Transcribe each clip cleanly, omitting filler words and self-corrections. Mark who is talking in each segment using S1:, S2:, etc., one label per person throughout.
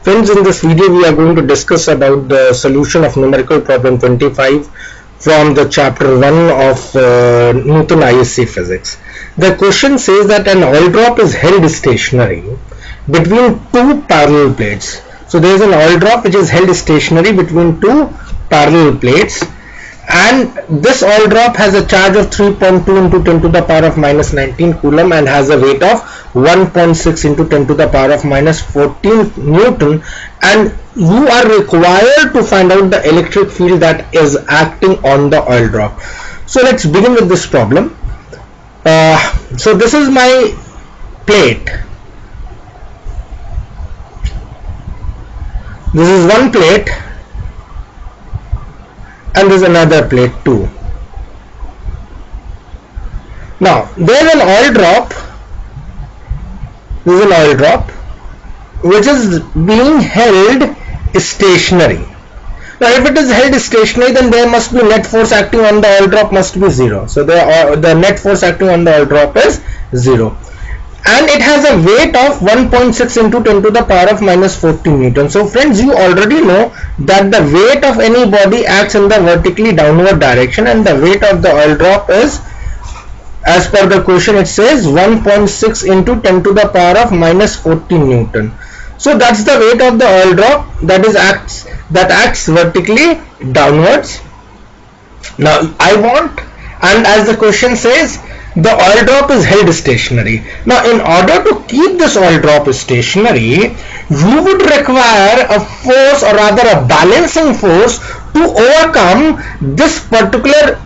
S1: Friends, in this video we are going to discuss about the solution of numerical problem 25 from the chapter 1 of Newton ISC physics. The question says that an oil drop is held stationary between two parallel plates. So there is an oil drop which is held stationary between two parallel plates, and this oil drop has a charge of 3.2 into 10 to the power of minus 19 coulomb and has a weight of 1.6 into 10 to the power of minus 14 Newton, and you are required to find out the electric field that is acting on the oil drop. So let's begin with this problem. So this is my plate. This is one plate and there's another plate too. Now there's an oil drop. This is an oil drop which is being held stationary. Now if it is held stationary, then there must be net force acting on the oil drop must be 0. So the net force acting on the oil drop is 0. And it has a weight of 1.6 into 10 to the power of minus 14 Newton. So friends, you already know that the weight of any body acts in the vertically downward direction, and the weight of the oil drop is, as per the question, it says 1.6 into 10 to the power of minus 14 Newton. So that's the weight of the oil drop that acts vertically downwards. Now and as the question says, the oil drop is held stationary. Now in order to keep this oil drop stationary, you would require a force, or rather a balancing force, to overcome this particular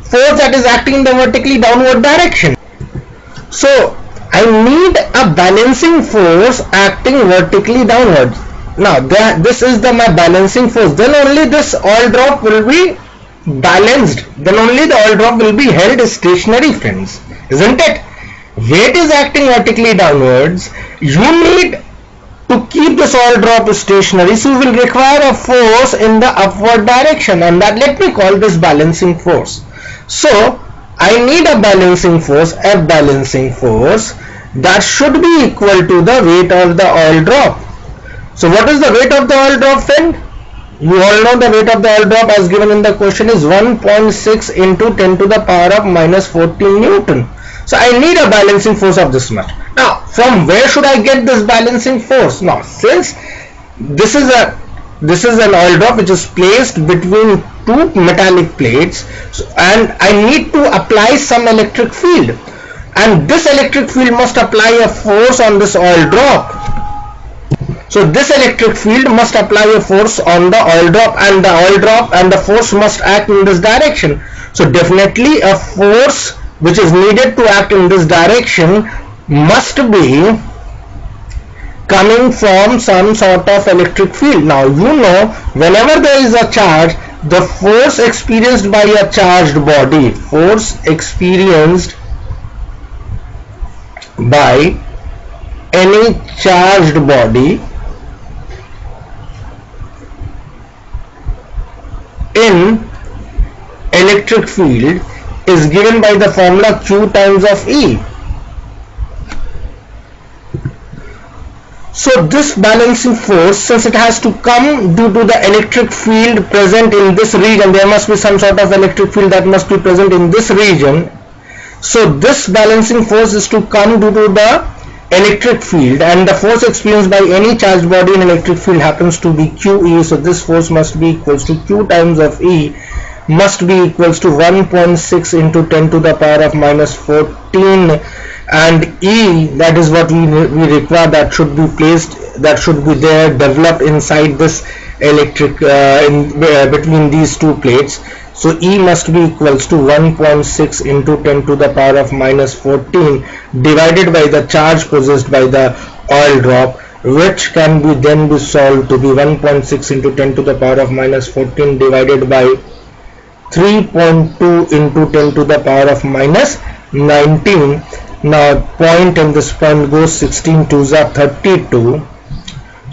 S1: force that is acting in the vertically downward direction. So I need a balancing force acting vertically downwards. Now this is my balancing force. Then only this oil drop will be balanced, then only the oil drop will be held stationary, friends, isn't it? Weight is acting vertically downwards. You need to keep this oil drop stationary, so you will require a force in the upward direction, and that, let me call this balancing force. So I need a balancing force that should be equal to the weight of the oil drop. So what is the weight of the oil drop, friend? You all know the weight of the oil drop as given in the question is 1.6 into 10 to the power of minus 14 Newton. So I need a balancing force of this much. Now from where should I get this balancing force? Now since this is an oil drop which is placed between two metallic plates, and I need to apply some electric field, and this electric field must apply a force on this oil drop. So this electric field must apply a force on the oil drop, and the force must act in this direction. So definitely a force which is needed to act in this direction must be coming from some sort of electric field. Now you know, whenever there is a charge, the force experienced by a charged body, any charged body in electric field is given by the formula Q times of E. So this balancing force, since it has to come due to the electric field present in this region, there must be some sort of electric field that must be present in this region. So this balancing force is to come due to the electric field, and the force experienced by any charged body in electric field happens to be QE. So this force must be equals to Q times of E must be equals to 1.6 into 10 to the power of minus 14, and E, that is what we require, that should be placed, that should be there developed inside this electric between these two plates. So E must be equals to 1.6 into 10 to the power of minus 14 divided by the charge possessed by the oil drop, which can be then be solved to be 1.6 into 10 to the power of minus 14 divided by 3.2 into 10 to the power of minus 19. Now point and this point goes 16 2s are 32.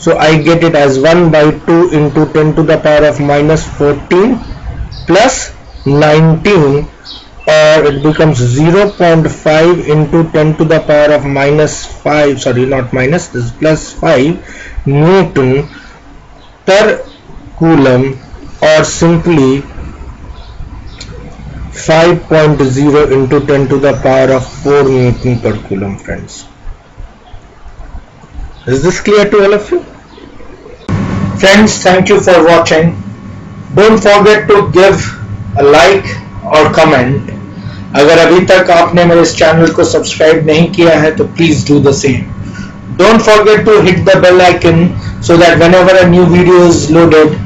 S1: So I get it as 1 by 2 into 10 to the power of minus 14 plus 19 or it becomes 0.5 into 10 to the power of minus 5, sorry, not minus, this is plus 5 Newton per coulomb, or simply 5.0 into 10 to the power of 4 Newton per coulomb, friends. Is this clear to all of you? Friends, thank you for watching. Don't forget to give a like और comment. अगर अभी तक आपने मेरे इस channel को subscribe नहीं किया है तो please do the same. Don't forget to hit the bell icon so that whenever a new video is loaded,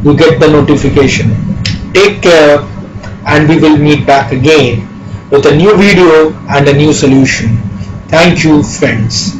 S1: you get the notification. Take care, and we will meet back again with a new video and a new solution. Thank you, friends.